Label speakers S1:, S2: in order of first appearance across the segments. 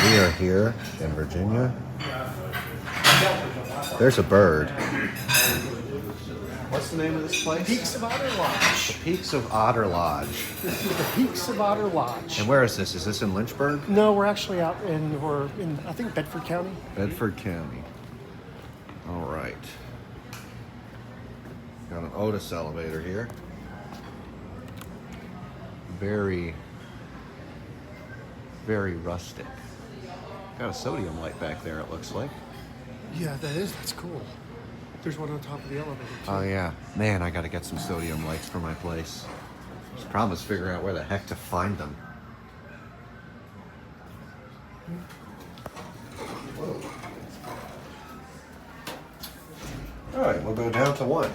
S1: We are here in Virginia. There's a bird. What's the name of this place?
S2: Peaks of Otter Lodge.
S1: The Peaks of Otter Lodge.
S2: This is the Peaks of Otter Lodge.
S1: And where is this? Is this in Lynchburg?
S2: No, we're actually we're in, I think, Bedford County.
S1: Bedford County. All right. Got an Otis elevator here. Very, very rustic. Got a sodium light back there, it looks like.
S2: Yeah, that's cool. There's one on top of the elevator, too.
S1: Oh yeah, man, I gotta get some sodium lights for my place. The problem is figuring out where the heck to find them. Whoa. All right, we'll go down to one.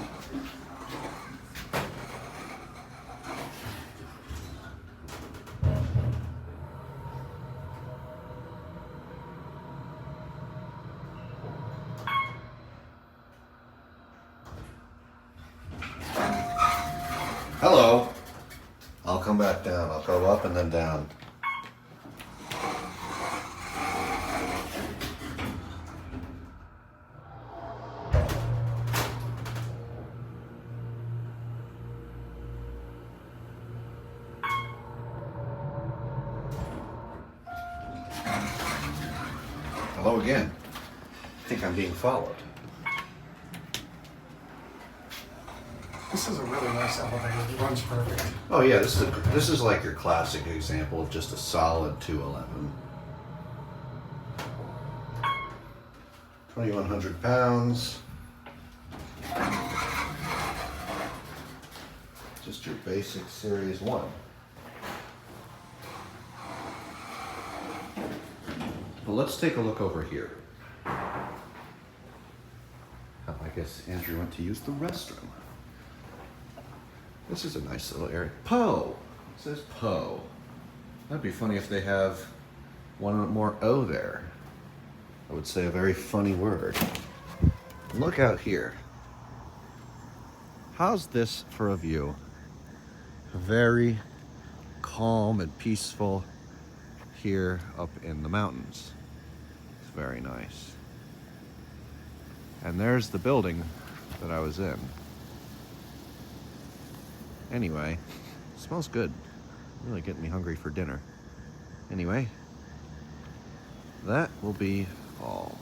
S1: Hello. I'll come back down. I'll go up and then down. Hello again. I think I'm being followed.
S2: This is a really nice elevator. It runs perfect.
S1: Oh yeah, this is like your classic example of just a solid 211. 2,100 pounds. Just your basic Series 1. Well, let's take a look over here. Oh, I guess Andrew went to use the restroom. This is a nice little area. Poe! It says Poe. That'd be funny if they have one more O there. I would say a very funny word. Look out here. How's this for a view? Very calm and peaceful here up in the mountains. It's very nice. And there's the building that I was in. Anyway, it smells good. Really getting me hungry for dinner. Anyway, that will be all.